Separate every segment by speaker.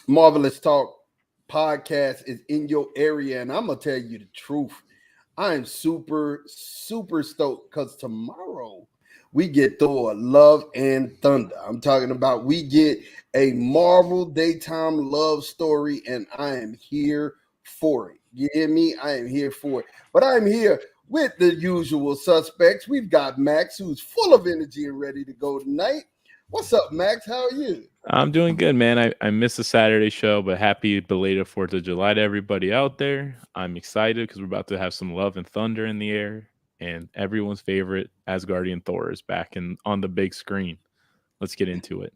Speaker 1: Marvelous Talk podcast is in your area, and I'm gonna tell you the truth. I am super, super stoked because tomorrow we get Thor, Love and Thunder. I'm talking about we get a Marvel daytime love story, and I am here for it. You hear me? I am here for it. But I'm here with the usual suspects. We've got Max, who's full of energy and ready to go tonight. What's up, Max? How are you?
Speaker 2: I'm doing good, man. I missed the Saturday show, but happy belated 4th of July to everybody out there. I'm excited because we're about to have some love and thunder in the air, and everyone's favorite Asgardian Thor is back on the big screen. Let's get into it.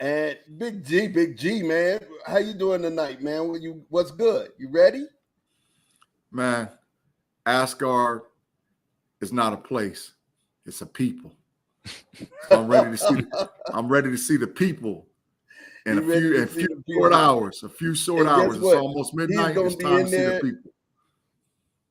Speaker 1: And Big G, man, how you doing tonight, man? What's good? You ready?
Speaker 3: Man, Asgard is not a place; it's a people. So I'm ready to see. I'm ready to see the people in a few short hours. A few short hours. It's almost midnight. It's time to see the people.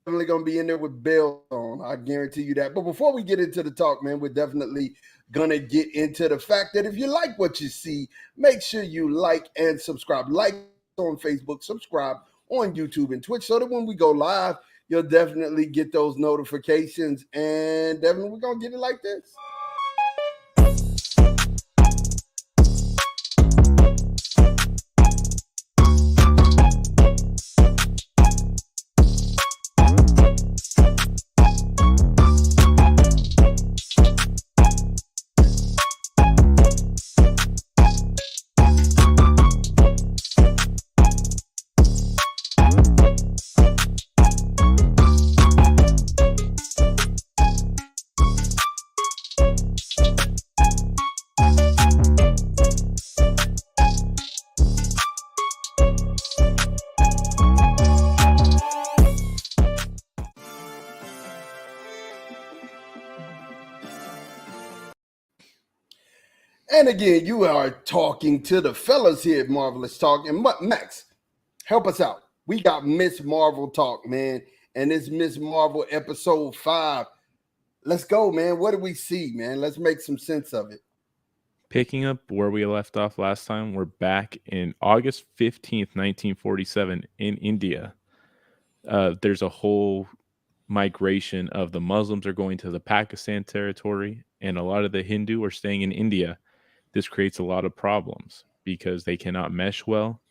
Speaker 1: Definitely gonna be in there with bells on. I guarantee you that. But before we get into the talk, man, we're definitely gonna get into the fact that if you like what you see, make sure you like and subscribe. Like on Facebook, subscribe on YouTube and Twitch, so that when we go live, you'll definitely get those notifications. And definitely, we're gonna get it like this. And again, you are talking to the fellas here at Marvelous Talk. And Max, help us out. We got Miss Marvel Talk, man. And it's Miss Marvel episode 5. Let's go, man. What do we see, man? Let's make some sense of it.
Speaker 2: Picking up where we left off last time, we're back in August 15th, 1947 in India. There's a whole migration of the Muslims are going to the Pakistan territory, and a lot of the Hindu are staying in India. This creates a lot of problems because they cannot mesh well.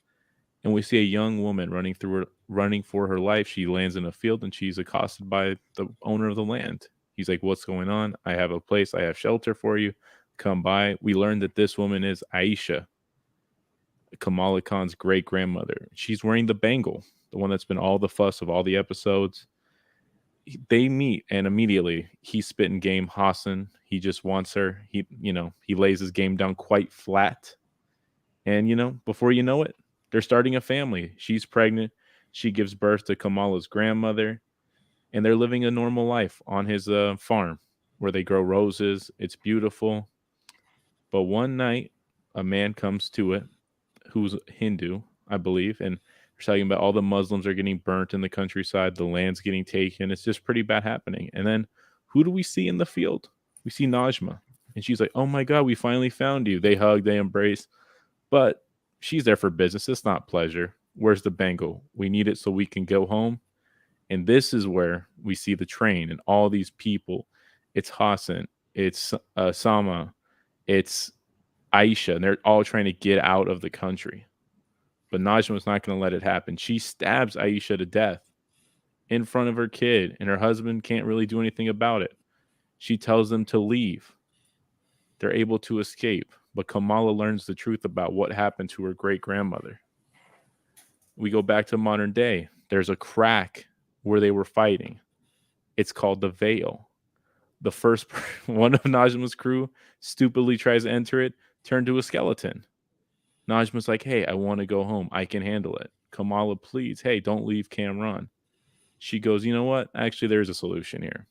Speaker 2: And we see a young woman running for her life. She lands in a field and she's accosted by the owner of the land. He's like, "What's going on? I have a place. I have shelter for you. Come by." We learned that this woman is Aisha, Kamala Khan's great grandmother. She's wearing the bangle, the one that's been all the fuss of all the episodes. They meet, and immediately he's spitting game Hassan. He just wants her. He lays his game down quite flat. And before you know it, they're starting a family. She's pregnant. She gives birth to Kamala's grandmother, and they're living a normal life on his farm where they grow roses. It's beautiful. But one night, a man comes to it who's Hindu, I believe, and they're talking about all the Muslims are getting burnt in the countryside. The land's getting taken. It's just pretty bad happening. And then who do we see in the field? We see Najma. And she's like, "Oh my God, we finally found you." They hug, they embrace. But she's there for business. It's not pleasure. Where's the bangle? We need it so we can go home. And this is where we see the train and all these people. It's Hassan. It's Sama. It's Aisha. And they're all trying to get out of the country. But Najma's not going to let it happen. She stabs Aisha to death in front of her kid, and her husband can't really do anything about it. She tells them to leave. They're able to escape, but Kamala learns the truth about what happened to her great-grandmother. We go back to modern day. There's a crack where they were fighting. It's called the Veil. The first one of Najma's crew stupidly tries to enter it, turned to a skeleton. Najma's like, "Hey, I want to go home. I can handle it." Kamala pleads, "Hey, don't leave Kamran." She goes, "You know what? Actually, there's a solution here."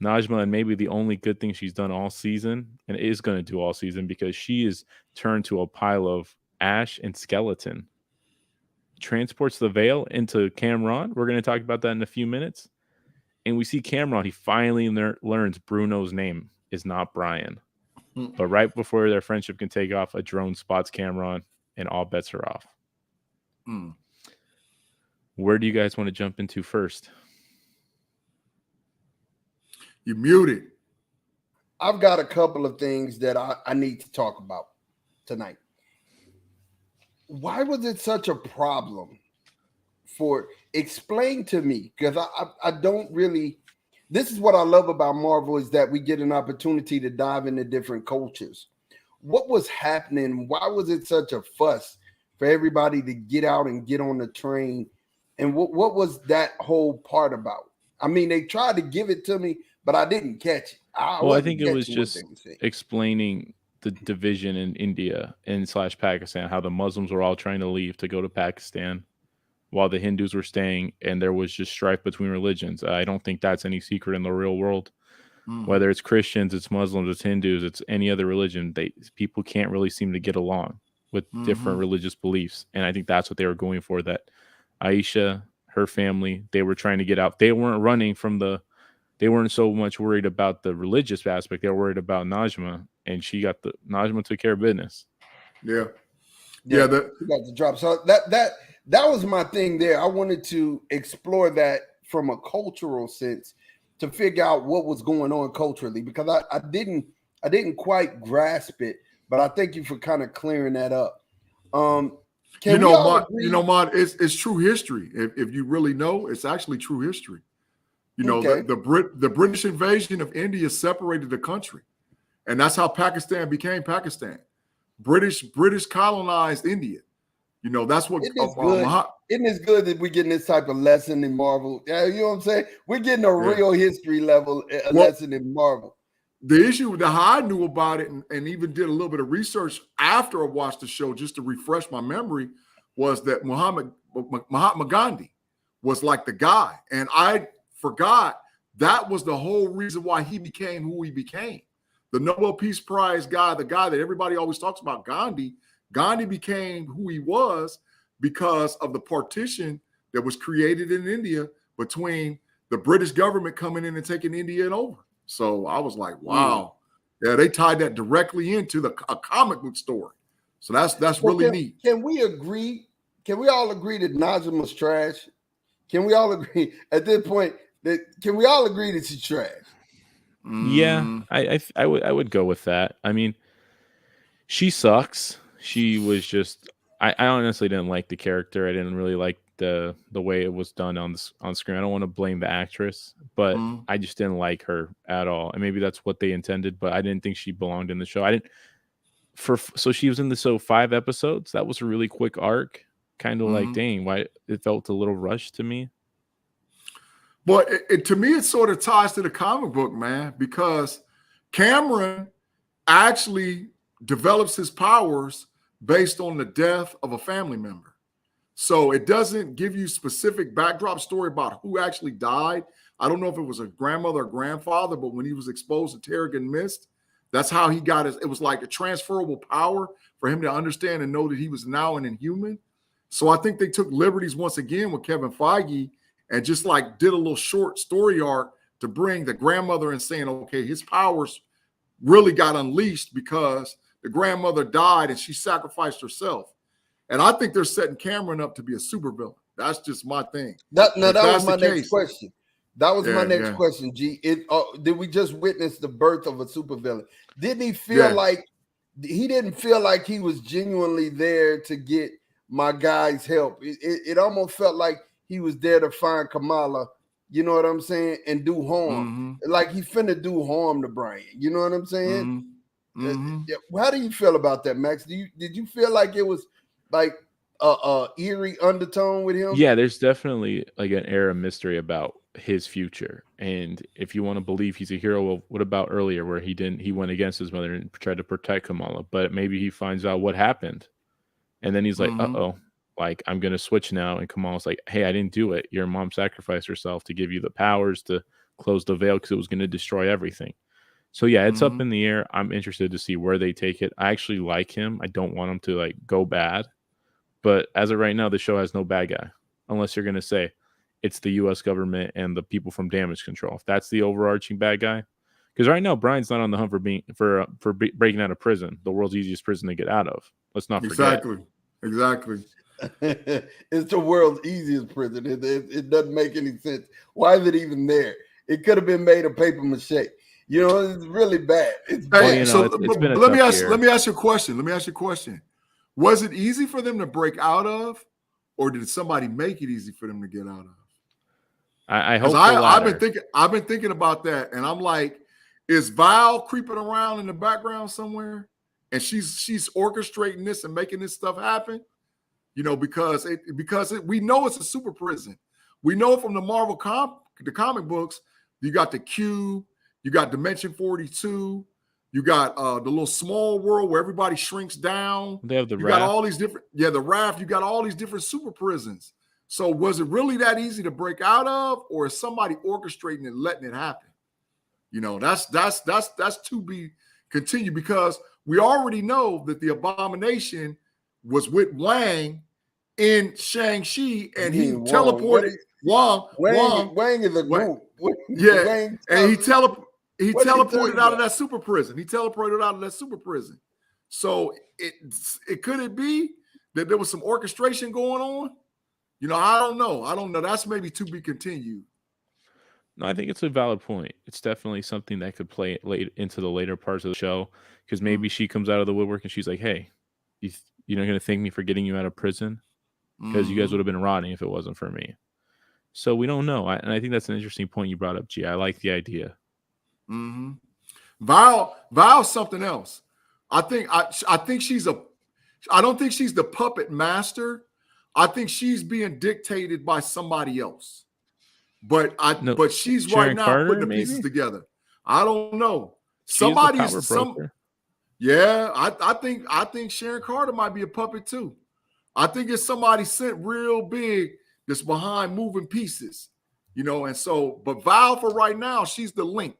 Speaker 2: Najma, and maybe the only good thing she's done all season, and is going to do all season, because she is turned to a pile of ash and skeleton, transports the Veil into Kamran. We're going to talk about that in a few minutes. And we see Kamran. He finally learns Bruno's name is not Brian. But right before their friendship can take off, a drone spots Kamran and all bets are off.
Speaker 3: Mm.
Speaker 2: Where do you guys want to jump into first?
Speaker 3: You muted.
Speaker 1: I've got a couple of things that I need to talk about tonight. Why was it such a problem for explain to me? Because I don't really, this is what I love about Marvel is that we get an opportunity to dive into different cultures. What was happening? Why was it such a fuss for everybody to get out and get on the train? And what was that whole part about? I mean, they tried to give it to me, but I didn't catch it.
Speaker 2: I think it was just explaining the division in India and / Pakistan, how the Muslims were all trying to leave to go to Pakistan while the Hindus were staying, and there was just strife between religions. I don't think that's any secret in the real world. Whether it's Christians, it's Muslims, it's Hindus, it's any other religion, people can't really seem to get along with different religious beliefs. And I think that's what they were going for, that Aisha, her family, they were trying to get out. They weren't running from they weren't so much worried about the religious aspect. They were worried about Najma, and Najma took care of business.
Speaker 3: Yeah.
Speaker 1: She got the drop. So that was my thing there. I wanted to explore that from a cultural sense to figure out what was going on culturally, because I didn't quite grasp it, but I thank you for kind of clearing that up. Mod,
Speaker 3: it's true history. If you really know, it's actually true history. The British invasion of India separated the country, and that's how Pakistan became Pakistan. British colonized India. That's what.
Speaker 1: Isn't it good that we're getting this type of lesson in Marvel? Yeah, you know what I'm saying? We're getting a real history level lesson in Marvel.
Speaker 3: The issue that I knew about it and even did a little bit of research after I watched the show just to refresh my memory was that Mahatma Gandhi was like the guy. And I forgot that was the whole reason why he became who he became. The Nobel Peace Prize guy, the guy that everybody always talks about, Gandhi became who he was because of the partition that was created in India between the British government coming in and taking India over. So I was like, wow. Yeah, they tied that directly into a comic book story. So that's really neat.
Speaker 1: Can we agree? Can we all agree that Najma was trash? Can we all agree at this point can we all agree that she's trash?
Speaker 2: Yeah, I would go with that. I mean, she sucks. She was just I honestly didn't like the character. I didn't really like the way it was done on screen. I don't want to blame the actress, but I just didn't like her at all. And maybe that's what they intended, but I didn't think she belonged in the show. So she was in the show 5 episodes. That was a really quick arc. Kind of like, dang, why it felt a little rushed to me.
Speaker 3: But to me, it sort of ties to the comic book, man, because Cameron actually develops his powers based on the death of a family member. So it doesn't give you specific backdrop story about who actually died. I don't know if it was a grandmother or grandfather, but when he was exposed to Terrigen Mist, that's how he got it was like a transferable power for him to understand and know that he was now an Inhuman. So I think they took liberties once again with Kevin Feige and just like did a little short story arc to bring the grandmother and saying, okay, his powers really got unleashed because the grandmother died and she sacrificed herself. And I think they're setting Cameron up to be a supervillain. That's just my thing.
Speaker 1: That was my next question. That was my next question, G. Did we just witness the birth of a supervillain? Didn't he feel like he didn't feel like he was genuinely there to get my guy's help? It almost felt like he was there to find Kamala, you know what I'm saying, and do harm. Like he finna do harm to Brian. You know what I'm saying? How do you feel about that, Max? Did you feel like it was like a eerie undertone with him?
Speaker 2: Yeah, there's definitely like an air of mystery about his future. And if you want to believe he's a hero, well, what about earlier where he went against his mother and tried to protect Kamala, but maybe he finds out what happened. And then he's like, uh-oh, like I'm going to switch now. And Kamala's like, hey, I didn't do it. Your mom sacrificed herself to give you the powers to close the veil because it was going to destroy everything. So yeah, it's up in the air. I'm interested to see where they take it. I actually like him. I don't want him to like go bad. But as of right now, the show has no bad guy. Unless you're going to say it's the U.S. government and the people from Damage Control. If that's the overarching bad guy. Because right now, Brian's not on the hunt for breaking out of prison, the world's easiest prison to get out of. Let's not forget.
Speaker 3: Exactly. Exactly.
Speaker 1: It's the world's easiest prison. It doesn't make any sense. Why is it even there? It could have been made of paper mache. You know, it's really bad. It's
Speaker 3: Hey,
Speaker 1: bad.
Speaker 2: Well, you know,
Speaker 3: so
Speaker 2: it's been a
Speaker 3: let me
Speaker 2: tough
Speaker 3: ask
Speaker 2: year.
Speaker 3: let me ask you a question. Let me ask you a question. Was it easy for them to break out of, or did somebody make it easy for them to get out of?
Speaker 2: I hope
Speaker 3: Because
Speaker 2: the latter.
Speaker 3: I've been thinking about that, and I'm like, is Val creeping around in the background somewhere, and she's orchestrating this and making this stuff happen? You know, because we know it's a super prison. We know from the the comic books, you got the cube, you got Dimension 42, you got the little small world where everybody shrinks down.
Speaker 2: They have the
Speaker 3: You got
Speaker 2: raft.
Speaker 3: all these different, the raft. You got all these different super prisons. So was it really that easy to break out of, or is somebody orchestrating and letting it happen? You know, that's to be continued, because we already know that the abomination was with Wang in Shang-Chi, and he teleported Wang.
Speaker 1: Wang is a
Speaker 3: Wang,
Speaker 1: goop.
Speaker 3: yeah, and he teleported out of
Speaker 1: that?
Speaker 3: that super prison. He teleported out of that super prison. So it could it be that there was some orchestration going on? You know, I don't know. That's maybe to be continued.
Speaker 2: No, I think it's a valid point. It's definitely something that could play late into the later parts of the show, because maybe she comes out of the woodwork and she's like, "Hey, you're not going to thank me for getting you out of prison, because you guys would have been rotting if it wasn't for me." So we don't know, and I think that's an interesting point you brought up, G. I like the idea.
Speaker 3: Mm-hmm. Val's something else. I think she's I don't think she's the puppet master. I think she's being dictated by somebody else. But she's
Speaker 2: Sharon
Speaker 3: right now
Speaker 2: Carter,
Speaker 3: putting the pieces together. I don't know. Yeah, I think Sharon Carter might be a puppet too. I think it's somebody sent real big that's behind moving pieces, you know. And so, but Val for right now, she's the link.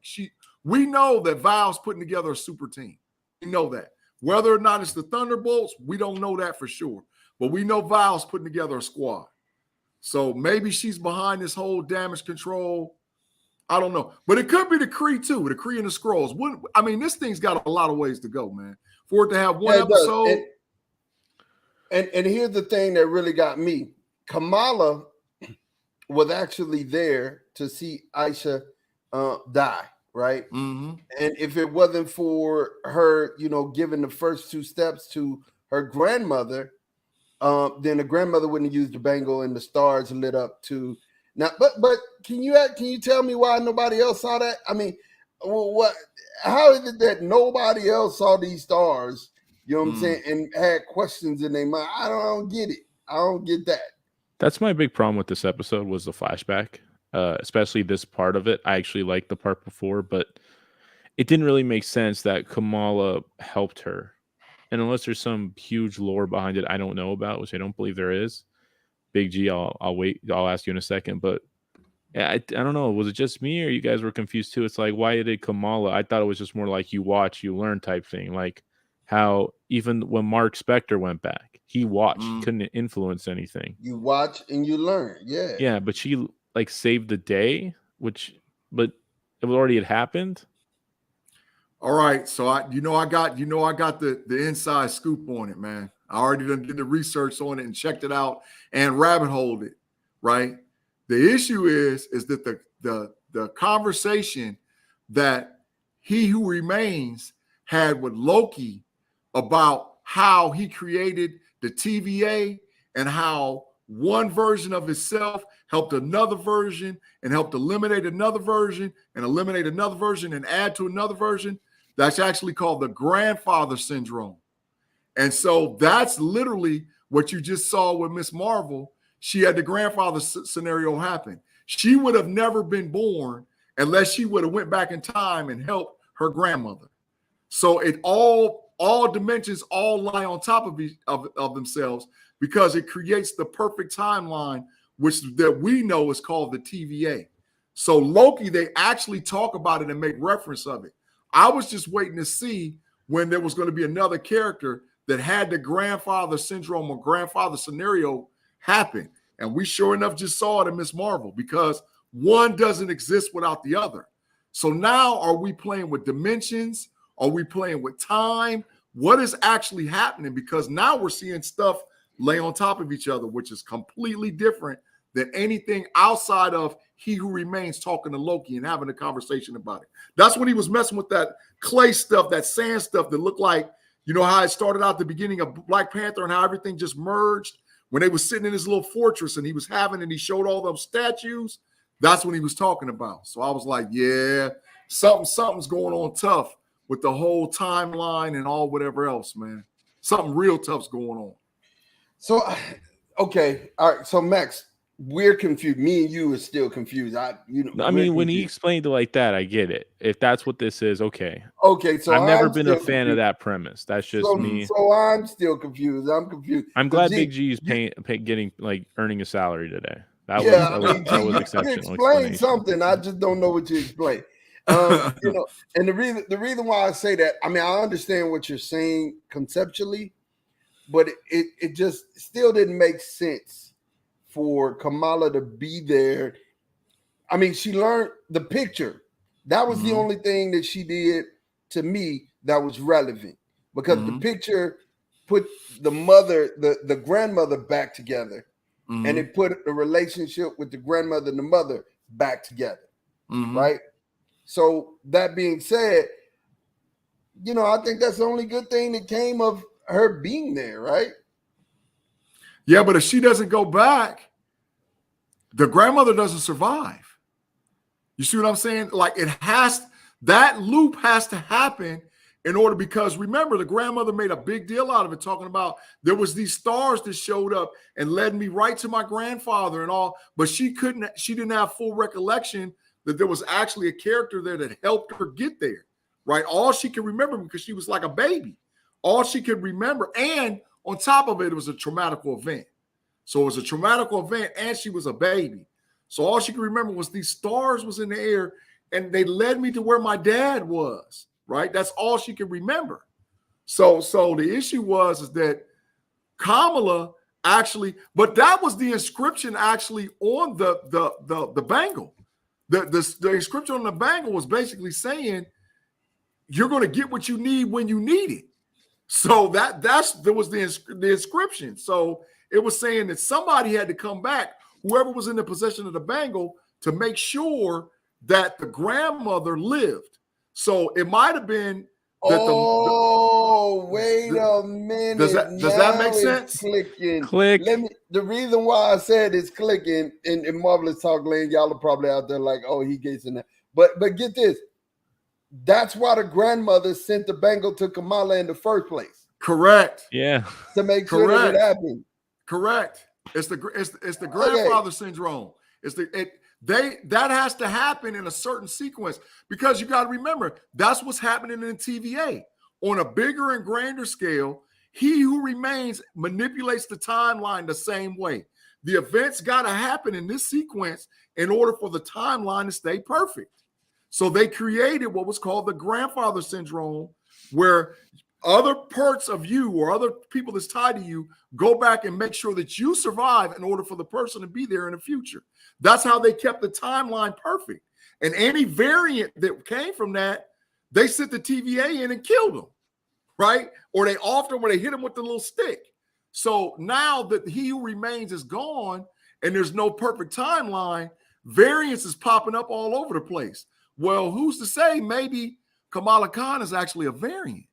Speaker 3: We know that Val's putting together a super team. We know that. Whether or not it's the Thunderbolts, we don't know that for sure. But we know Val's putting together a squad. So maybe she's behind this whole damage control. I don't know. But it could be the Kree too, the Kree and the Skrulls. I mean, this thing's got a lot of ways to go, man. For it to have one episode.
Speaker 1: And here's the thing that really got me. Kamala was actually there to see Aisha die, right?
Speaker 3: Mm-hmm.
Speaker 1: And if it wasn't for her, you know, giving the first two steps to her grandmother, then the grandmother wouldn't have used the bangle and the stars lit up too. Now, but can you tell me why nobody else saw that? I mean, what? How is it that nobody else saw these stars? You know what I'm saying? And had questions in their mind. I don't get it. I don't get that.
Speaker 2: That's my big problem with this episode, was the flashback, especially this part of it. I actually liked the part before, but it didn't really make sense that Kamala helped her. And unless there's some huge lore behind it I don't know about, which I don't believe there is, Big G, I'll wait. I'll ask you in a second. But yeah, I don't know. Was it just me, or you guys were confused too? It's like, why did Kamala? I thought it was just more like you watch, you learn type thing. Like how even when Mark Spector went back, he watched. He couldn't influence anything.
Speaker 1: You watch and you learn. Yeah.
Speaker 2: Yeah, but she like saved the day, but it already had happened.
Speaker 3: All right, so I got the inside scoop on it, man. I already did the research on it and checked it out and rabbit holed it. Right. The issue is that the conversation that He Who Remains had with Loki about how he created the TVA and how one version of himself helped another version and helped eliminate another version and eliminate another version and add to another version. That's actually called the grandfather syndrome. And so that's literally what you just saw with Miss Marvel. She had the grandfather scenario happen. She would have never been born unless she would have went back in time and helped her grandmother. So it all dimensions all lie on top of themselves, because it creates the perfect timeline, which that we know is called the TVA. So Loki, they actually talk about it and make reference of it. I was just waiting to see when there was going to be another character that had the grandfather syndrome or grandfather scenario happen. And we sure enough just saw it in Miss Marvel, because one doesn't exist without the other. So now are we playing with dimensions? Are we playing with time? What is actually happening? Because now we're seeing stuff lay on top of each other, which is completely different than anything outside of He Who Remains talking to Loki and having a conversation about it. That's when he was messing with that clay stuff, that sand stuff that looked like, you know, how it started out at the beginning of Black Panther and how everything just merged when they were sitting in his little fortress and he showed all those statues. That's what he was talking about. So I was like, yeah, something's going on tough with the whole timeline and all whatever else, man. Something real tough's going on.
Speaker 1: So, okay, all right. So Max, we're confused. Me and you are still confused.
Speaker 2: I mean, when he explained it like that, I get it. If that's what this is, okay.
Speaker 1: Okay, so
Speaker 2: I've never been a fan of that premise. That's just me.
Speaker 1: So I'm still confused. I'm confused.
Speaker 2: I'm glad Big G's earning a salary today. That was exceptional.
Speaker 1: Explain something. I just don't know what you explain. You know, and the reason why I say that, I mean, I understand what you're saying conceptually, but it just still didn't make sense for Kamala to be there. I mean, she learned the picture. That was the only thing that she did to me that was relevant, because the picture put the mother, the grandmother back together, and it put the relationship with the grandmother and the mother back together, right? So that being said, you know, I think that's the only good thing that came of her being there, right?
Speaker 3: Yeah, but if she doesn't go back, the grandmother doesn't survive. You see what I'm saying? Like that loop has to happen in order, because remember, the grandmother made a big deal out of it, talking about there was these stars that showed up and led me right to my grandfather and all, but she didn't have full recollection that there was actually a character there that helped her get there, right? All she could remember, because she was like a baby, all she could remember, and on top of it, it was a traumatic event. So it was a traumatic event, and she was a baby. So all she could remember was these stars was in the air, and they led me to where my dad was, right? That's all she could remember. So the issue is that Kamala actually, but that was the inscription actually on the bangle. The inscription on the bangle was basically saying, you're going to get what you need when you need it. So there was the inscription. So it was saying that somebody had to come back, whoever was in the possession of the bangle, to make sure that the grandmother lived. So it might have been that
Speaker 1: wait a minute.
Speaker 3: Does that make sense?
Speaker 1: Clicking.
Speaker 2: Click.
Speaker 1: The reason why I said it's clicking in Marvelous Talk Land, y'all are probably out there like, oh, he gets in there. But get this. That's why the grandmother sent the bangle to Kamala in the first place.
Speaker 3: Correct.
Speaker 2: Yeah.
Speaker 1: To make sure that it happened.
Speaker 3: Correct. It's the grandfather syndrome. That has to happen in a certain sequence, because you got to remember, that's what's happening in TVA. On a bigger and grander scale, He Who Remains manipulates the timeline the same way. The events got to happen in this sequence in order for the timeline to stay perfect. So they created what was called the grandfather syndrome, where other parts of you or other people that's tied to you go back and make sure that you survive in order for the person to be there in the future. That's how they kept the timeline perfect. And any variant that came from that, they sent the TVA in and killed them, right? Or they hit them with the little stick. So now that He Who Remains is gone and there's no perfect timeline, variance is popping up all over the place. Well, who's to say maybe Kamala Khan is actually a variant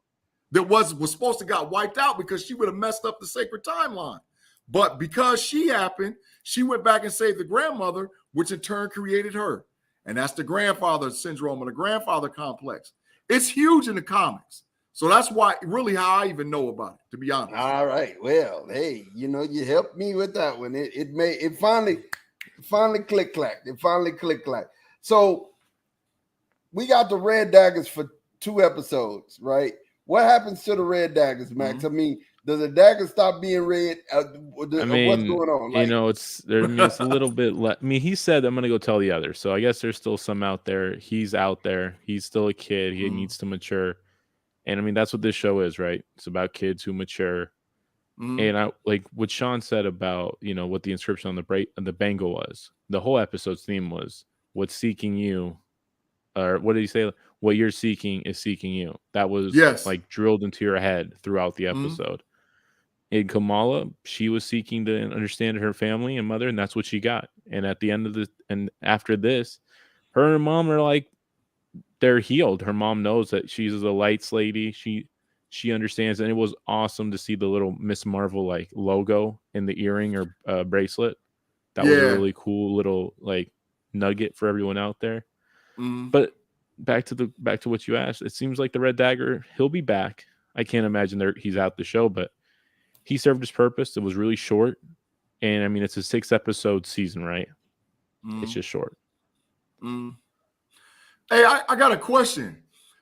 Speaker 3: that was supposed to got wiped out because she would have messed up the sacred timeline. But because she happened, she went back and saved the grandmother, which in turn created her. And that's the grandfather syndrome or the grandfather complex. It's huge in the comics. So that's why really how I even know about it, to be honest.
Speaker 1: All right. Well, hey, you helped me with that one. It finally click clacked. It finally click clacked. So we got the red daggers for 2 episodes, right? What happens to the red daggers, Max? I mean, does the dagger stop being red? What's going on?
Speaker 2: It's a little bit. He said, I'm going to go tell the others. So I guess there's still some out there. He's out there. He's still a kid. He needs to mature. And I mean, that's what this show is, right? It's about kids who mature. And I like what Sean said about, what the inscription on the bangle was. The whole episode's theme was what's seeking you. Or what did he say? What you're seeking is seeking you. That was like drilled into your head throughout the episode. in Kamala, she was seeking to understand her family and mother, and that's what she got. And at the end of and after this, her and her mom are like, they're healed. Her mom knows that she's a lights lady. She understands, and it was awesome to see the little Miss Marvel like logo in the earring or bracelet. That was a really cool little like nugget for everyone out there. But back to what you asked, it seems like the Red Dagger, he'll be back. I can't imagine he's out the show, but he served his purpose. It was really short, and I mean it's a 6-episode season, right? It's just short.
Speaker 3: Hey, I got a question.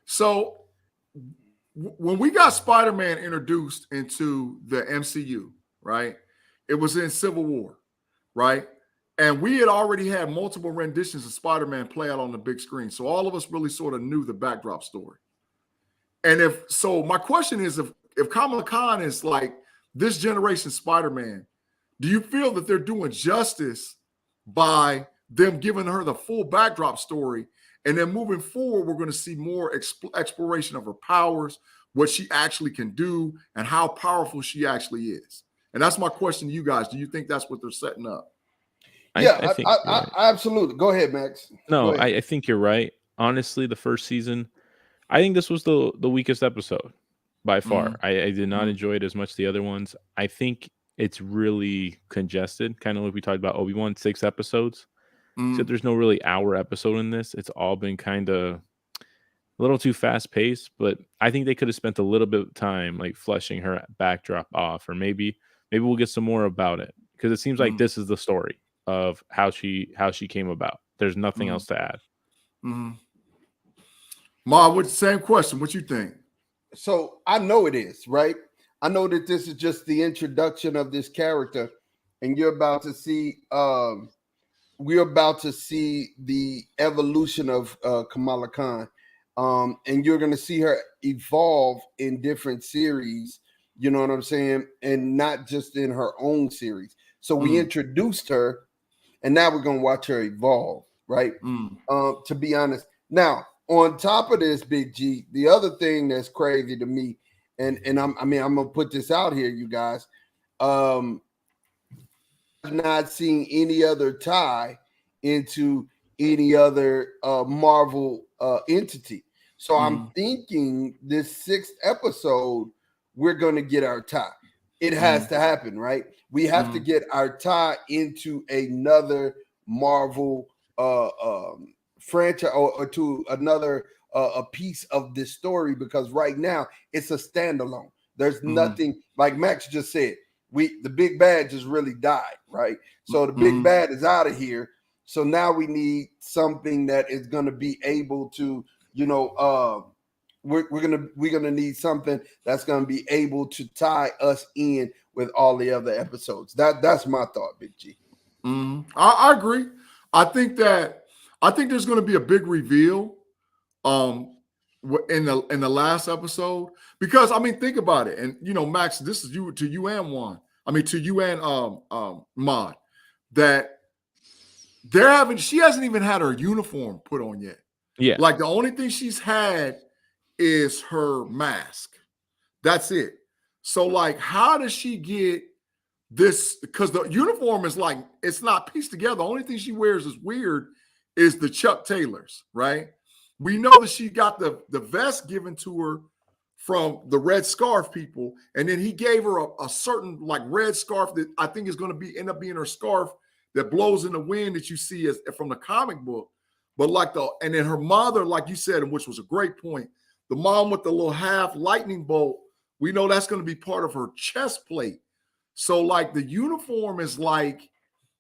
Speaker 3: So when we got Spider-Man introduced into the MCU, right? It was in Civil War, right? And we had already had multiple renditions of Spider-Man play out on the big screen. So all of us really sort of knew the backdrop story. And my question is, if Kamala Khan is like this generation Spider-Man, do you feel that they're doing justice by them giving her the full backdrop story? And then moving forward, we're going to see more exploration of her powers, what she actually can do, and how powerful she actually is. And that's my question to you guys. Do you think that's what they're setting up?
Speaker 1: Yeah, I absolutely. Go ahead, Max.
Speaker 2: No, I think you're right. Honestly, the first season, I think this was the weakest episode by far. I did not enjoy it as much as the other ones. I think it's really congested, kind of like we talked about Obi-Wan, 6 episodes. So there's no really hour episode in this. It's all been kind of a little too fast paced, but I think they could have spent a little bit of time like fleshing her backdrop off, or maybe we'll get some more about it, because it seems like this is the story of how she came about. There's nothing else to add.
Speaker 3: Ma, with the same question, what you think?
Speaker 1: So I know it is, right? I know that this is just the introduction of this character, and you're about to see we're about to see the evolution of Kamala Khan, and you're going to see her evolve in different series. You know what I'm saying? And not just in her own series. So we introduced her, and now we're going to watch her evolve, right? To be honest. Now, on top of this, Big G, the other thing that's crazy to me, and I'm going to put this out here, you guys. Not seeing any other tie into any other Marvel entity. So I'm thinking this 6th episode, we're going to get our tie. It has to happen, right? We have to get our tie into another Marvel franchise or to another a piece of this story, because right now it's a standalone. There's nothing, like Max just said, the big bad just really died, right? So the big bad is out of here. So now we need something that is going to be able to, we're gonna need something that's going to be able to tie us in with all the other episodes. That's my thought, Big G.
Speaker 3: I agree. I think there's going to be a big reveal in the last episode, because I mean, think about it. And Max, this is to you and Juan. I mean, to you and Mod, that she hasn't even had her uniform put on yet.
Speaker 2: Yeah.
Speaker 3: Like the only thing she's had is her mask. That's it. So like, how does she get this? Because the uniform is like, it's not pieced together. The only thing she wears is weird is the Chuck Taylors, right? We know that she got the vest given to her from the Red Scarf people, and then he gave her a certain like red scarf that I think is going to end up being her scarf that blows in the wind that you see as from the comic book. But and then her mother, like you said, and which was a great point, the mom with the little half lightning bolt, we know that's going to be part of her chest plate. So like the uniform is like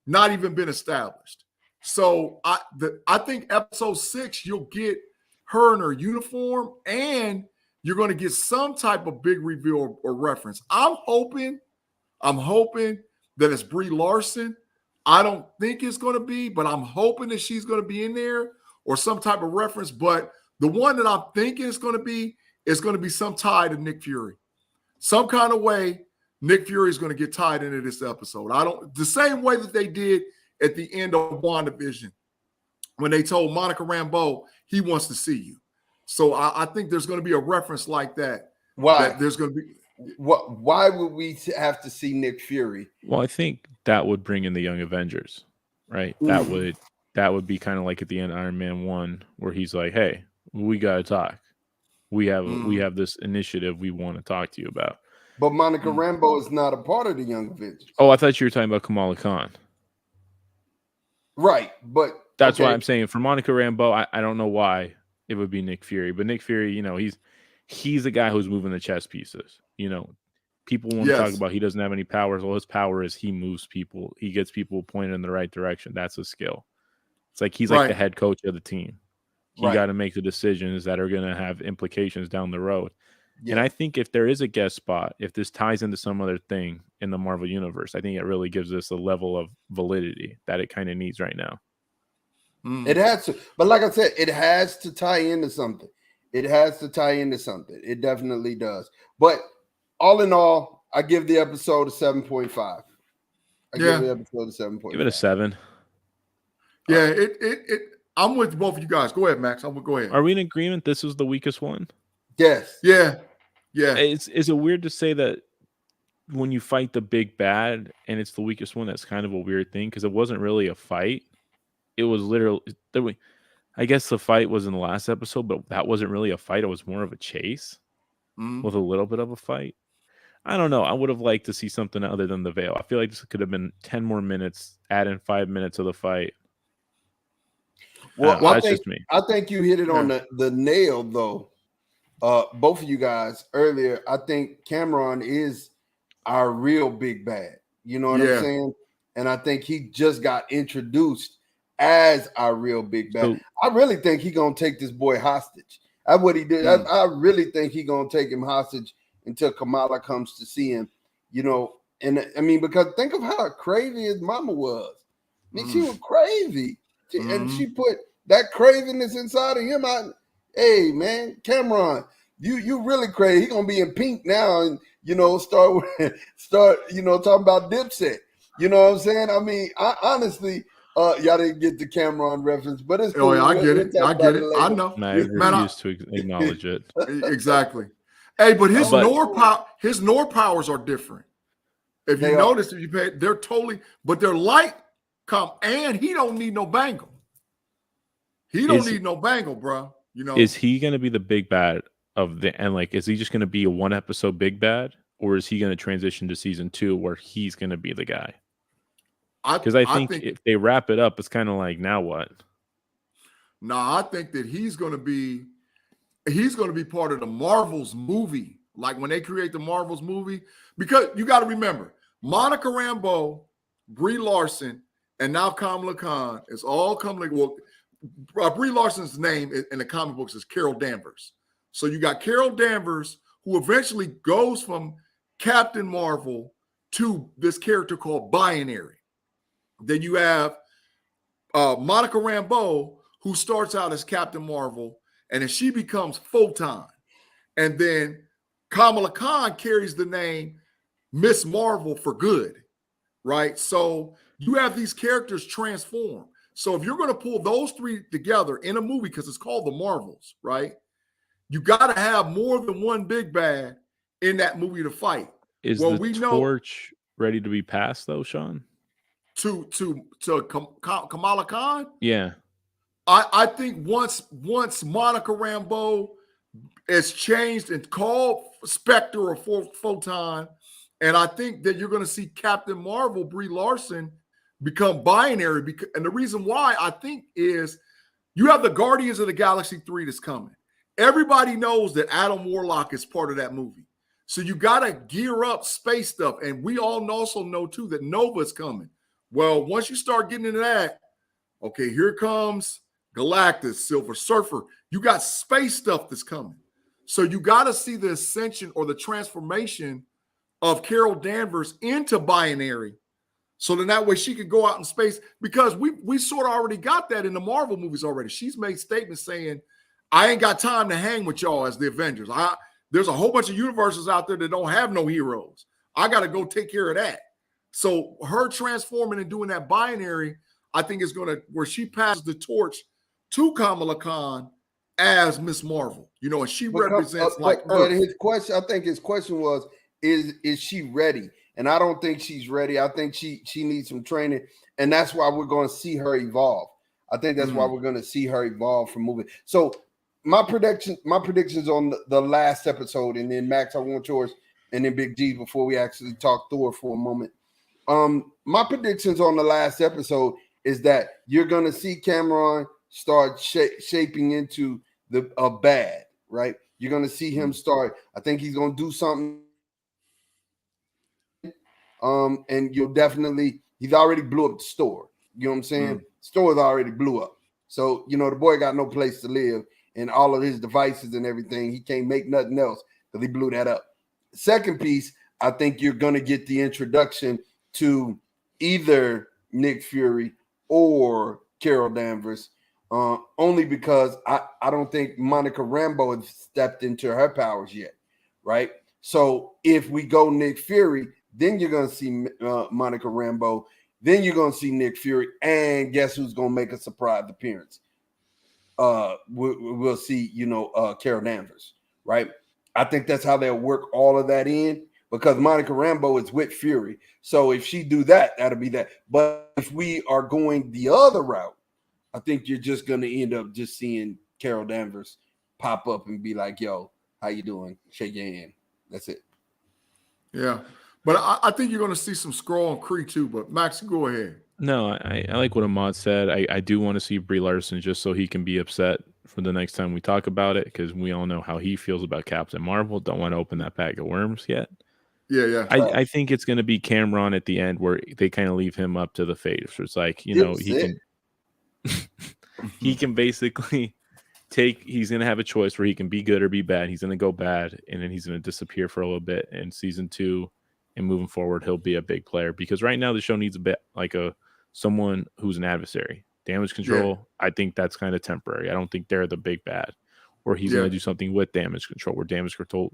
Speaker 3: not even been established. So I think episode 6, you'll get her in her uniform, and you're going to get some type of big reveal or reference. I'm hoping that it's Brie Larson. I don't think it's going to be, but I'm hoping that she's going to be in there or some type of reference. But the one that I'm thinking is going to be some tie to Nick Fury. Some kind of way Nick Fury is going to get tied into this episode. The same way that they did at the end of WandaVision when they told Monica Rambeau he wants to see you. So I think there's going to be a reference like that.
Speaker 1: Why?
Speaker 3: That there's going to be.
Speaker 1: Why would we have to see Nick Fury?
Speaker 2: Well, I think that would bring in the Young Avengers, right? That would be kind of like at the end of Iron Man 1, where he's like, "Hey, we gotta talk. We have this initiative we want to talk to you about."
Speaker 1: But Monica Rambeau is not a part of the Young Avengers.
Speaker 2: Oh, I thought you were talking about Kamala Khan.
Speaker 1: Right, but
Speaker 2: that's why I'm saying for Monica Rambeau, I don't know why it would be Nick Fury, but Nick Fury, he's the guy who's moving the chess pieces. People want to talk about he doesn't have any powers. Well, his power is he moves people. He gets people pointed in the right direction. That's a skill. It's like he's like the head coach of the team. He got to make the decisions that are going to have implications down the road. Yeah. And I think if there is a guest spot, if this ties into some other thing in the Marvel Universe, I think it really gives us a level of validity that it kind of needs right now.
Speaker 1: It has to. But like I said, it has to tie into something. It has to tie into something. It definitely does. But all in all, I give the episode a 7.5. Give the episode a 7.5.
Speaker 2: Give it a 7.
Speaker 3: Yeah, I'm with both of you guys. Go ahead, Max. Go ahead.
Speaker 2: Are we in agreement this is the weakest one?
Speaker 1: Yes.
Speaker 3: Yeah.
Speaker 2: Is it weird to say that when you fight the big bad and it's the weakest one? That's kind of a weird thing because it wasn't really a fight. It was literally, I guess the fight was in the last episode, but that wasn't really a fight. It was more of a chase with a little bit of a fight. I don't know. I would have liked to see something other than the veil. I feel like this could have been 10 more minutes, add in 5 minutes of the fight.
Speaker 1: Well, that's just me. I think you hit it on the nail, though. Both of you guys earlier. I think Cameron is our real big bad. You know what I'm saying? And I think he just got introduced as our real big bad. So, I really think he's gonna take this boy hostage. That's what he did. I really think he's gonna take him hostage until Kamala comes to see him. And I mean, because think of how crazy his mama was. I mean, she was crazy. And she put that craziness inside of him. Hey man, Cameron, you really crazy. He gonna be in pink now, and start talking about Dipset. You know what I'm saying? I mean, I honestly, y'all didn't get the Cameron reference, but it's cool.
Speaker 3: I get it. I get it. I know.
Speaker 2: I refuse to acknowledge it.
Speaker 3: Exactly. Hey, but his Nor powers are different. If you notice, they're totally, but they're light. And he don't need no bangle. He don't need no bangle, bro.
Speaker 2: Is he going to be the big bad of the end? Like, is he just going to be a 1 episode big bad, or is he going to transition to season 2 where he's going to be the guy? Because I think if they wrap it up, it's kind of like, now what?
Speaker 3: No, I think that he's going to be part of the Marvels movie. Like when they create the Marvels movie, because you got to remember, Monica Rambeau, Brie Larson, and now Kamala Khan is all coming. Well, Brie Larson's name in the comic books is Carol Danvers. So you got Carol Danvers, who eventually goes from Captain Marvel to this character called Binary. Then you have Monica Rambeau, who starts out as Captain Marvel, and then she becomes Photon. And then Kamala Khan carries the name Miss Marvel for good, right? So you have these characters transform. So if you're going to pull those three together in a movie, because it's called The Marvels, right? You got to have more than one big bad in that movie to fight.
Speaker 2: Is the torch ready to be passed, though, Sean?
Speaker 3: To Kamala Khan?
Speaker 2: Yeah.
Speaker 3: I think once Monica Rambeau is changed and called Spectre or Photon, and I think that you're going to see Captain Marvel, Brie Larson, become Binary. And the reason why I think is you have the Guardians of the Galaxy 3 that's coming. Everybody knows that Adam Warlock is part of that movie. So you got to gear up space stuff. And we all also know, too, that Nova's coming. Well, once you start getting into that, okay, here comes Galactus, Silver Surfer. You got space stuff that's coming. So you got to see the ascension or the transformation of Carol Danvers into Binary. So then that way she could go out in space, because we sort of already got that in the Marvel movies already. She's made statements saying, I ain't got time to hang with y'all as the Avengers. There's a whole bunch of universes out there that don't have no heroes. I got to go take care of that. So her transforming and doing that Binary, I think is going to, where she passes the torch to Kamala Khan as Miss Marvel, and she represents
Speaker 1: his question, I think his question was, is she ready? And I don't think she's ready. I think she needs some training, and that's why we're going to see her evolve. I think that's why we're going to see her evolve from moving. So my predictions on the last episode, and then Max, I want yours, and then Big G before we actually talk Thor for a moment. My predictions on the last episode is that you're going to see Cameron start shaping into a bad, right? You're going to see him start. I think he's going to do something. And you'll definitely, he's already blew up the store. You know what I'm saying? Store's already blew up. So, the boy got no place to live, and all of his devices and everything, he can't make nothing else because he blew that up. Second piece, I think you're going to get the introduction to either Nick Fury or Carol Danvers, only because I don't think Monica Rambeau has stepped into her powers yet, right? So if we go Nick Fury, then you're going to see Monica Rambeau. Then you're going to see Nick Fury. And guess who's going to make a surprise appearance? We'll see, Carol Danvers, right? I think that's how they'll work all of that in, because Monica Rambeau is with Fury. So if she do that, that'll be that. But if we are going the other route, I think you're just going to end up just seeing Carol Danvers pop up and be like, yo, how you doing? Shake your hand. That's it.
Speaker 3: Yeah. But I think you're going to see some Skrull and Kree too. But Max, go ahead.
Speaker 2: No, I like what Ahmad said. I do want to see Brie Larson just so he can be upset for the next time we talk about it, because we all know how he feels about Captain Marvel. Don't want to open that bag of worms yet.
Speaker 3: Yeah.
Speaker 2: I think it's going to be Cameron at the end, where they kind of leave him up to the fate. So it's like, he can he can basically he's going to have a choice where he can be good or be bad. He's going to go bad, and then he's going to disappear for a little bit. In season 2 and moving forward, he'll be a big player, because right now the show needs a bit like someone who's an adversary. Damage control, I think that's kind of temporary. I don't think they're the big bad, or he's going to do something with damage control, where damage control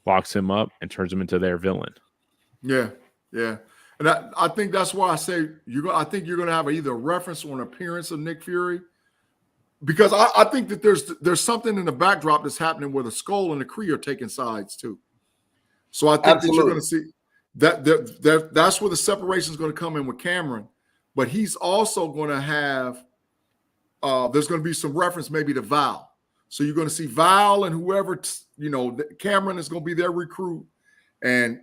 Speaker 2: locks him up and turns him into their villain. Yeah.
Speaker 3: And I think that's why I say I think you're going to have either a reference or an appearance of Nick Fury, because I think that there's something in the backdrop that's happening where the Skrull and the Kree are taking sides too. So I think that you're going to see that's where the separation is going to come in with Cameron. But he's also going to have there's going to be some reference maybe to Val. So you're going to see Val and whoever, Cameron is going to be their recruit, and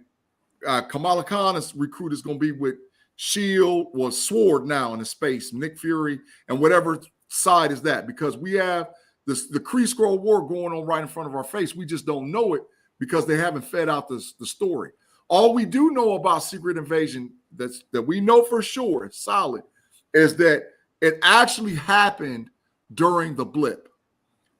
Speaker 3: Kamala Khan's recruit is going to be with S.H.I.E.L.D. or Sword now in the space, Nick Fury, and whatever side is that, because we have the Kree Skrull war going on right in front of our face. We just don't know it because they haven't fed out the story. All we do know about Secret Invasion that we know for sure, it's solid, is that it actually happened during the blip.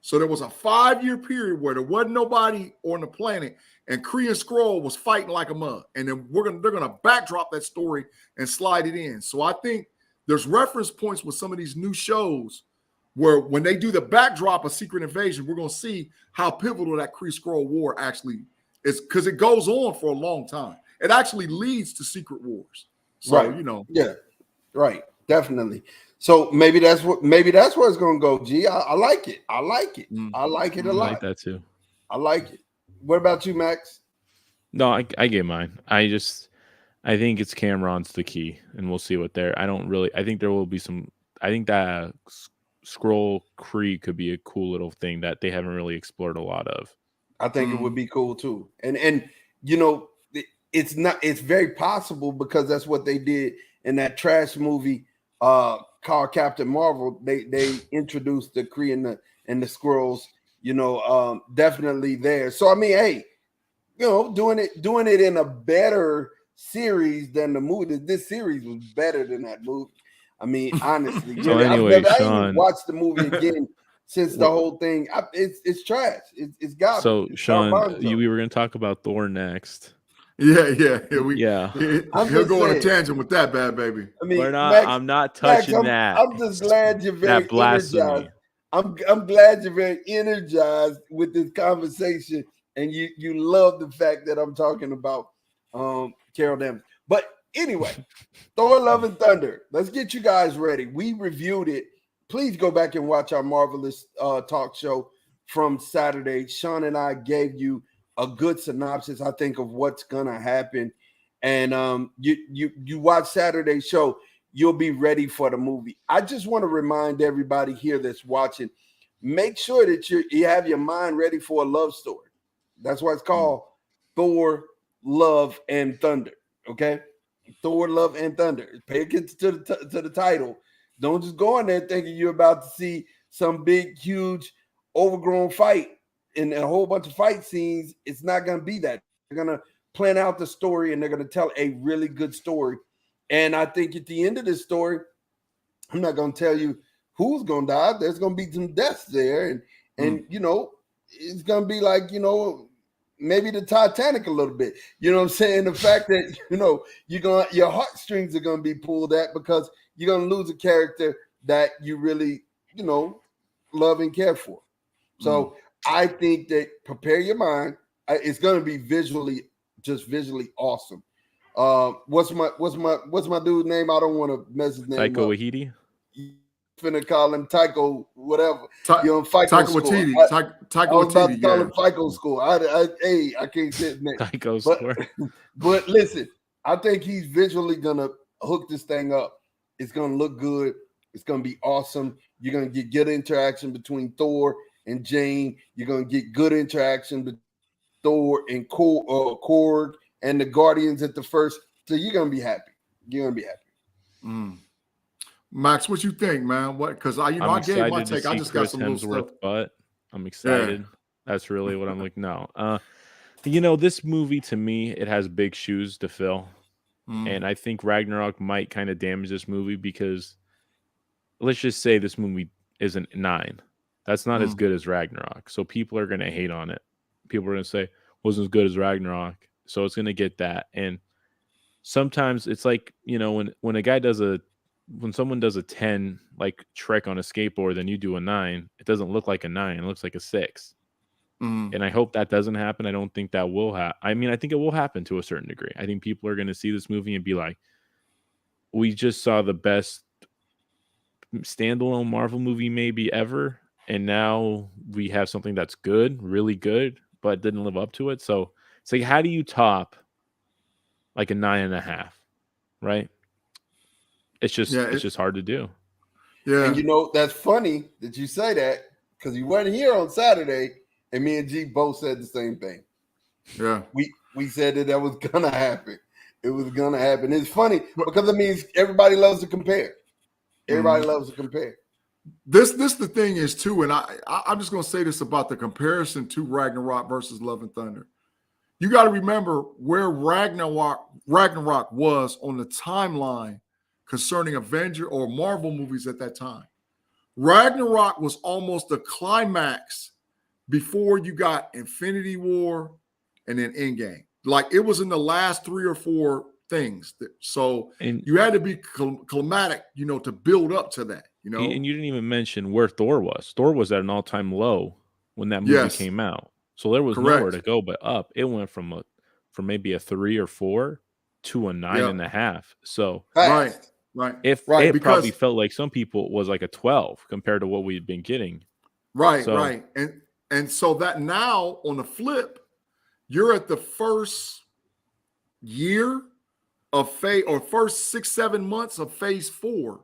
Speaker 3: So there was a 5-year period where there wasn't nobody on the planet, and Kree and Skrull was fighting like a mug. And then they're gonna backdrop that story and slide it in. So I think there's reference points with some of these new shows where when they do the backdrop of Secret Invasion, we're gonna see how pivotal that Kree Skrull war actually is, because it goes on for a long time. It actually leads to Secret Wars. So
Speaker 1: right, definitely. So maybe that's where it's gonna go. G, I like it. I like it. I like it a lot.
Speaker 2: I like that too.
Speaker 1: I like it. What about you, Max?
Speaker 2: No, I get mine. I think it's Cameron's the key, and we'll see what I think there will be some. I think that Skrull Kree could be a cool little thing that they haven't really explored a lot of.
Speaker 1: I think it would be cool too. And it's very possible, because that's what they did in that trash movie called Captain Marvel. They introduced the Kree and the Skrulls, definitely there. So I mean, hey, doing it in a better series than the movie. This series was better than that movie. I mean, honestly.
Speaker 2: So anyway,
Speaker 1: I
Speaker 2: Sean,
Speaker 1: ain't watched the movie again since the whole thing. It's trash. It's garbage.
Speaker 2: So Sean, we were going to talk about Thor next.
Speaker 3: Yeah. He'll go on a tangent with that, bad baby.
Speaker 1: I mean,
Speaker 2: I'm not touching that.
Speaker 1: I'm just glad you're very energized. I'm glad you're very energized with this conversation, and you love the fact that I'm talking about Carol Danvers. But anyway, Thor: Love and Thunder. Let's get you guys ready. We reviewed it. Please go back and watch our marvelous talk show from Saturday. Sean and I gave you a good synopsis, I think, of what's gonna happen. And you watch Saturday's show, you'll be ready for the movie. I just want to remind everybody here that's watching, make sure that you have your mind ready for a love story. That's why it's called Thor, Love, and Thunder. Okay, Thor, Love, and Thunder. Pay attention to the title. Don't just go in there thinking you're about to see some big, huge, overgrown fight and a whole bunch of fight scenes. It's not going to be that. They're going to plan out the story, and they're going to tell a really good story. And I think at the end of this story, I'm not going to tell you who's going to die. There's going to be some deaths there. And you know, it's going to be like, you know, maybe the Titanic a little bit. You know what I'm saying? The fact that, you know, your heartstrings are going to be pulled at because you're going to lose a character that you really, you know, love and care for. So I think that prepare your mind. It's going to be visually awesome. What's my dude's name? I don't want to mess his name
Speaker 2: Taika
Speaker 1: up.
Speaker 2: Waititi.
Speaker 1: Finna call him Tycho, whatever. You're on FICO
Speaker 3: Taika
Speaker 1: school.
Speaker 3: Waititi.
Speaker 1: I was about to call him FICO school. I can't say his name.
Speaker 2: Tycho score.
Speaker 1: But listen, I think he's visually gonna hook this thing up. It's gonna look good. It's gonna be awesome. You're gonna get good interaction between Thor and Jane. You're gonna get good interaction between Thor and Korg and the Guardians at the first. So you're gonna be happy. You're gonna be happy.
Speaker 3: Max, what you think, man? What? Because I gave my take. I just got some little stuff.
Speaker 2: But I'm excited. Yeah. That's really what I'm like. No, you know, this movie to me, it has big shoes to fill, and I think Ragnarok might kind of damage this movie because let's just say this movie isn't 9. That's not as good as Ragnarok, so people are gonna hate on it. People are gonna say wasn't as good as Ragnarok, so it's gonna get that. And sometimes it's like, you know, when someone does a 10 like trick on a skateboard, then you do a 9, it doesn't look like a 9, it looks like a 6. And I hope that doesn't happen. I don't think that will happen. I mean, I think it will happen to a certain degree. I think people are going to see this movie and be like, we just saw the best standalone Marvel movie maybe ever, and now we have something that's good, really good, but didn't live up to it. So it's like, how do you top like a 9.5, right? It's just hard to do.
Speaker 3: Yeah.
Speaker 1: And you know, that's funny that you say that because you weren't here on Saturday, and me and G both said the same thing.
Speaker 3: Yeah.
Speaker 1: We said that was gonna happen. It was gonna happen. It's funny because it means everybody loves to compare. Everybody loves to compare.
Speaker 3: This the thing is too, and I'm just gonna say this about the comparison to Ragnarok versus Love and Thunder. You got to remember where Ragnarok was on the timeline concerning Avenger or Marvel movies at that time. Ragnarok was almost the climax before you got Infinity War and then Endgame. Like it was in the last 3 or 4 things. And you had to be climatic, you know, to build up to that, you know.
Speaker 2: And you didn't even mention where Thor was. Thor was at an all-time low when that movie came out. So there was nowhere to go but up. It went from maybe a 3 or 4 to a 9.5. So
Speaker 3: right.
Speaker 2: It probably felt like some people was like a 12 compared to what we've been getting.
Speaker 3: Right. And so that now on the flip, you're at the first year of phase or first 6-7 months of phase 4.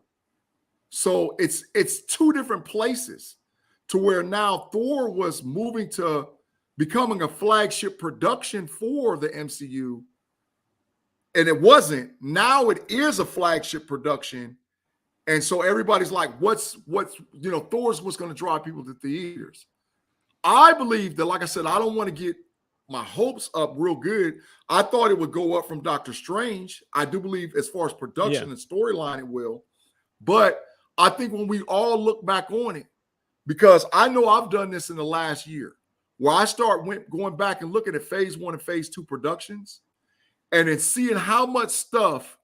Speaker 3: So it's 2 different places to where now Thor was moving to becoming a flagship production for the MCU. And it wasn't. Now it is a flagship production. And so everybody's like, what's you know, Thor's what's going to draw people to theaters. I believe that, like I said, I don't want to get my hopes up real good. I thought it would go up from Doctor Strange. I do believe as far as production and storyline it will. But I think when we all look back on it, because I know I've done this in the last year, where I going back and looking at phase 1 and phase 2 productions and then seeing how much stuff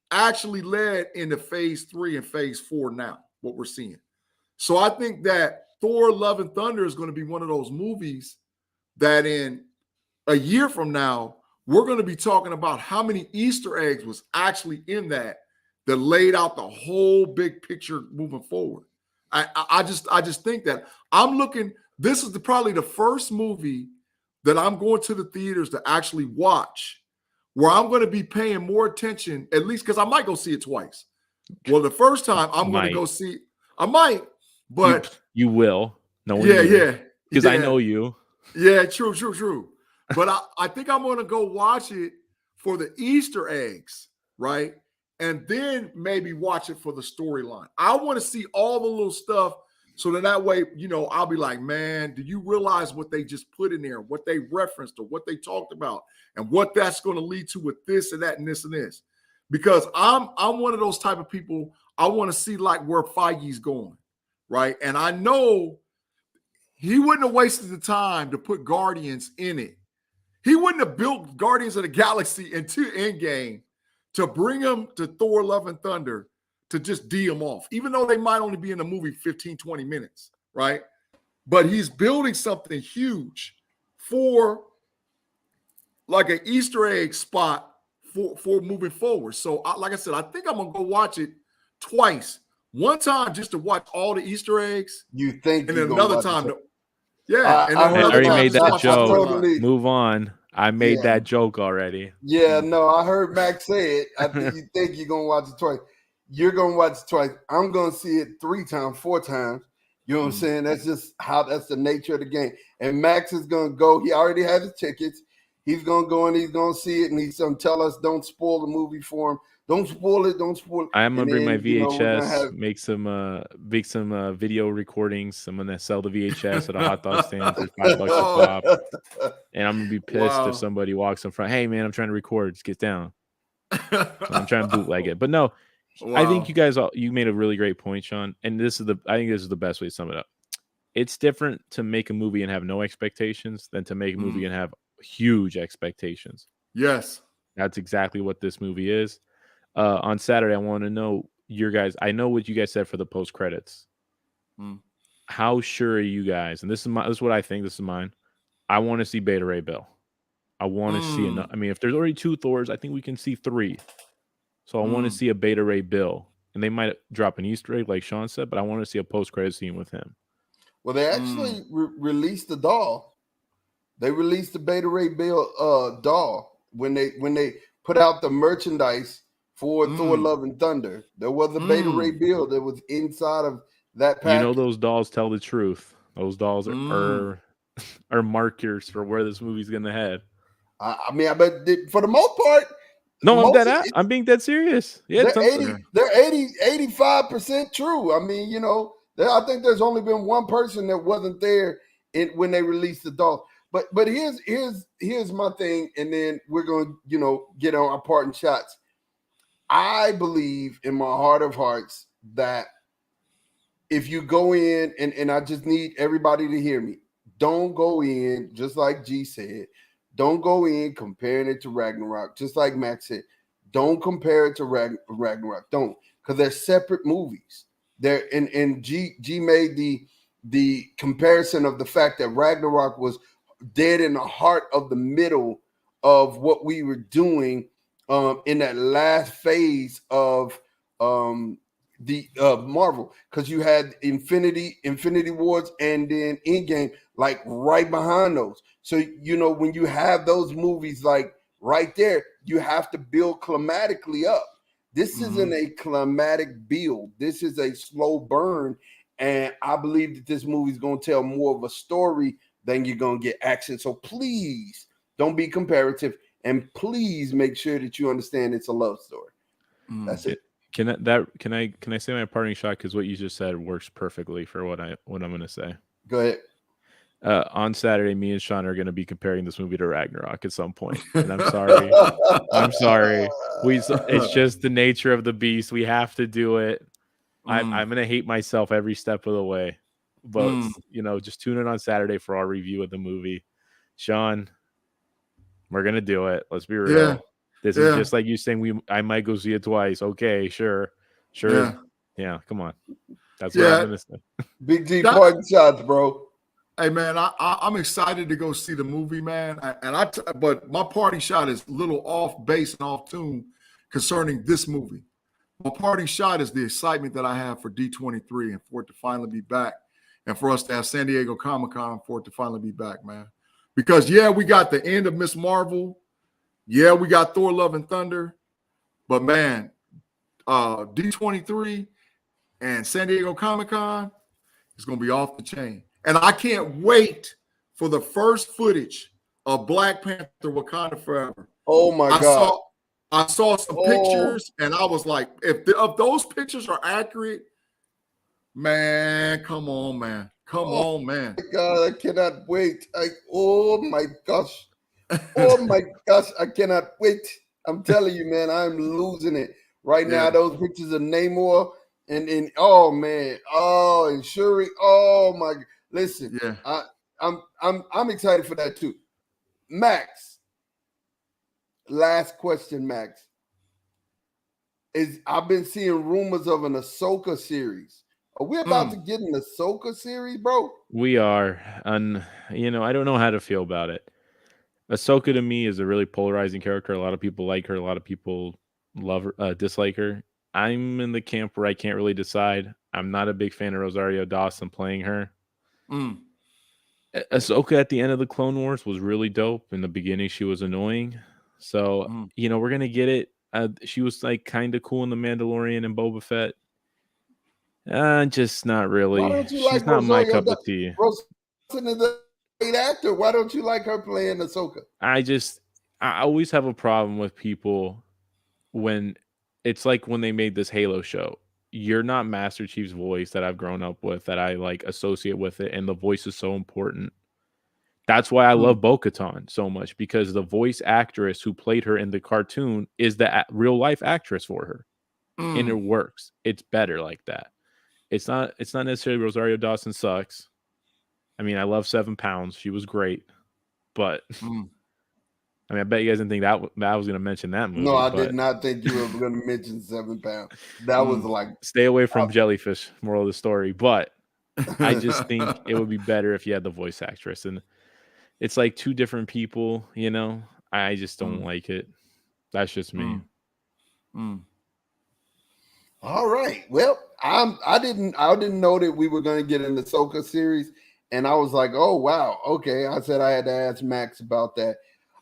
Speaker 3: actually led into phase 3 and phase 4 now, what we're seeing. So I think that Thor, Love and Thunder is going to be one of those movies that in a year from now, we're going to be talking about how many Easter eggs was actually in that laid out the whole big picture moving forward. I just think that I'm looking, this is probably the first movie that I'm going to the theaters to actually watch, where I'm going to be paying more attention, at least because I might go see it twice. Well, the first time I'm going to go see, I might, but
Speaker 2: you will. No,
Speaker 3: yeah,
Speaker 2: because I know you.
Speaker 3: Yeah, true. But I think I'm going to go watch it for the Easter eggs, right? And then maybe watch it for the storyline. I want to see all the little stuff so that way, I'll be like, man, do you realize what they just put in there, what they referenced or what they talked about and what that's going to lead to with this and that and this and this? Because I'm one of those type of people, I want to see like where Feige's going, right? And I know he wouldn't have wasted the time to put Guardians in it. He wouldn't have built Guardians of the Galaxy into Endgame to bring them to Thor Love and Thunder to just D them off, even though they might only be in the movie 15, 20 minutes, right? But he's building something huge for like an Easter egg spot for moving forward. So, like I said, I think I'm going to go watch it twice. One time just to watch all the Easter eggs.
Speaker 1: You think,
Speaker 3: and then another time and
Speaker 2: I already made that joke.
Speaker 1: Totally,
Speaker 2: move on. I made that joke already.
Speaker 1: Yeah, no, I heard Max say it. I think you think you're gonna watch it twice. You're gonna watch it twice. I'm gonna see it 3 times, 4 times. You know what I'm saying? That's just that's the nature of the game. And Max is gonna go. He already has his tickets. He's gonna go and he's gonna see it, and he's gonna tell us, "Don't spoil the movie for him. Don't spoil it. Don't spoil it."
Speaker 2: I'm gonna bring my VHS, make some video recordings. I'm gonna sell the VHS at a hot dog stand for $5 a pop, and I'm gonna be pissed if somebody walks in front. Hey man, I'm trying to record. Just get down. So I'm trying to bootleg it, but no. I think you guys you made a really great point, Sean. And I think this is the best way to sum it up. It's different to make a movie and have no expectations than to make a movie and have huge expectations.
Speaker 3: Yes,
Speaker 2: that's exactly what this movie is. On Saturday, I want to know your guys. I know what you guys said for the post credits. How sure are you guys? And this is what I think. This is mine. I want to see Beta Ray Bill. I want to see enough. I mean, if there's already 2 Thors, I think we can see 3. So I want to see a Beta Ray Bill, and they might drop an Easter egg, like Sean said, but I want to see a post credit scene with him.
Speaker 1: Well, they actually released the doll. They released the Beta Ray Bill doll when they put out the merchandise for Thor Love and Thunder. There was a Beta Ray Bill that was inside of that pack.
Speaker 2: You know, those dolls tell the truth. Those dolls are markers for where this movie's gonna head.
Speaker 1: I mean, but for the most part,
Speaker 2: no, I'm being dead serious. Yeah,
Speaker 1: they're 85% true. I mean, I think there's only been one person that wasn't there when they released the doll. But here's my thing, and then we're going to get on our parting shots. I believe in my heart of hearts that if you go in, and I just need everybody to hear me, don't go in, just like G said, don't go in comparing it to Ragnarok, just like Max said. Don't compare it to Ragnarok. Don't, because they're separate movies. They're and G made the comparison of the fact that Ragnarok was dead in the heart of the middle of what we were doing in that last phase of the Marvel, because you had Infinity Wars and then Endgame like right behind those. So when you have those movies like right there, you have to build climatically up. This isn't a climatic build. This is a slow burn, and I believe that this movie is going to tell more of a story than you're going to get action. So please don't be comparative, and please make sure that you understand it's a love story. That's it.
Speaker 2: Can I say my parting shot, because what you just said works perfectly for what I'm going to say.
Speaker 1: Go ahead.
Speaker 2: On Saturday, me and Sean are going to be comparing this movie to Ragnarok at some point, and I'm sorry. I'm sorry. It's just the nature of the beast. We have to do it. I'm going to hate myself every step of the way, but just tune in on Saturday for our review of the movie. Sean, we're going to do it. Let's be real. Yeah. This is just like you saying I might go see it twice. Okay, sure. Yeah, come on. That's what I'm going to say.
Speaker 1: Big G parting shots, bro.
Speaker 3: Hey man, I'm excited to go see the movie, man. But my party shot is a little off base and off tune concerning this movie. My party shot is the excitement that I have for D23 and for it to finally be back, and for us to have San Diego Comic-Con for it to finally be back, man. Because we got the end of Miss Marvel. Yeah, we got Thor: Love and Thunder. But man, D23 and San Diego Comic-Con is going to be off the chain. And I can't wait for the first footage of Black Panther: Wakanda Forever.
Speaker 1: Oh my God.
Speaker 3: I saw some pictures and I was like, if those pictures are accurate, man, come on, man. Come on, man.
Speaker 1: Oh my God, I cannot wait. Oh my gosh. Oh my gosh, I cannot wait. I'm telling you, man, I'm losing it. Right now, those pictures of Namor and oh man, and Shuri. Oh my, listen, I'm excited for that too. Max, last question, Max. I've been seeing rumors of an Ahsoka series. Are we about to get an Ahsoka series, bro?
Speaker 2: We are, and I don't know how to feel about it. Ahsoka to me is a really polarizing character. A lot of people like her. A lot of people love her, dislike her. I'm in the camp where I can't really decide. I'm not a big fan of Rosario Dawson playing her. Ahsoka at the end of the Clone Wars was really dope. In the beginning, she was annoying. So, we're going to get it. She was like kind of cool in The Mandalorian and Boba Fett. Just not really.
Speaker 1: Why don't you
Speaker 2: She's
Speaker 1: like
Speaker 2: not my
Speaker 1: Rosario
Speaker 2: cup of tea.
Speaker 1: Dawson is a great actor. Why don't you like her playing Ahsoka?
Speaker 2: I always have a problem with people when it's like when they made this Halo show. You're not Master Chief's voice that I've grown up with, that I like associate with it, and the voice is so important. That's why I love Bo-Katan so much, because the voice actress who played her in the cartoon is the real life actress for her, and it works. It's better like that. It's not necessarily Rosario Dawson sucks. I mean, I love 7 Pounds. She was great, but I mean, I bet you guys didn't think that I was going to mention that movie.
Speaker 1: No, I did not think you were going to mention 7 Pounds. That was like,
Speaker 2: stay away from jellyfish. Moral of the story, but I just think it would be better if you had the voice actress, and it's like two different people. I just don't like it. That's just me.
Speaker 1: All right. Well, I didn't know that we were going to get an Ahsoka series, and I was like, oh wow, okay. I said I had to ask Max about that.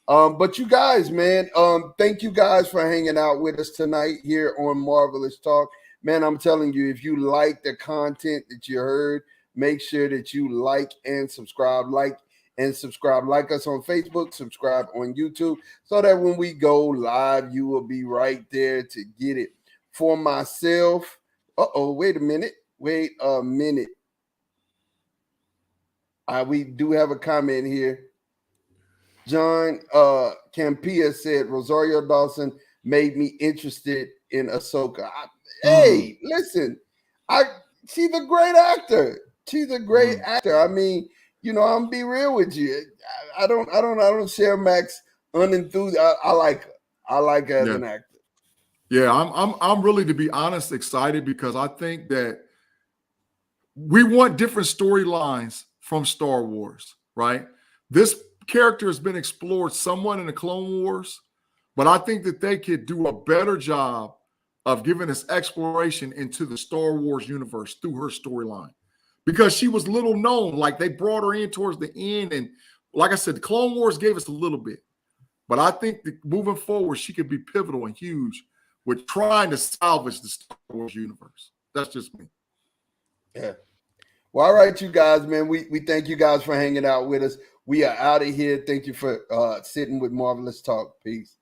Speaker 1: But you guys, man, thank you guys for hanging out with us tonight here on Marvelous Talk. Man, I'm telling you, if you like the content that you heard, make sure that you like and subscribe. Like us on Facebook, subscribe on YouTube, so that when we go live, you will be right there to get it. For myself, wait a minute. We do have a comment here. John Campia said Rosario Dawson made me interested in Ahsoka. Hey, listen, she's a great actor. She's a great actor. I mean, I'm gonna be real with you. I don't share Max unenthused. I like her. I like her as an actor.
Speaker 3: Yeah, I'm really, to be honest, excited, because I think that we want different storylines from Star Wars, right? This character has been explored somewhat in the Clone Wars, but I think that they could do a better job of giving us exploration into the Star Wars universe through her storyline, because she was little known. Like, they brought her in towards the end, and like I said, the Clone Wars gave us a little bit, but I think that moving forward, she could be pivotal and huge with trying to salvage the Star Wars universe. That's just me.
Speaker 1: Yeah. Well, all right, you guys, man. We thank you guys for hanging out with us. We are out of here. Thank you for sitting with Marvelous Talk. Peace.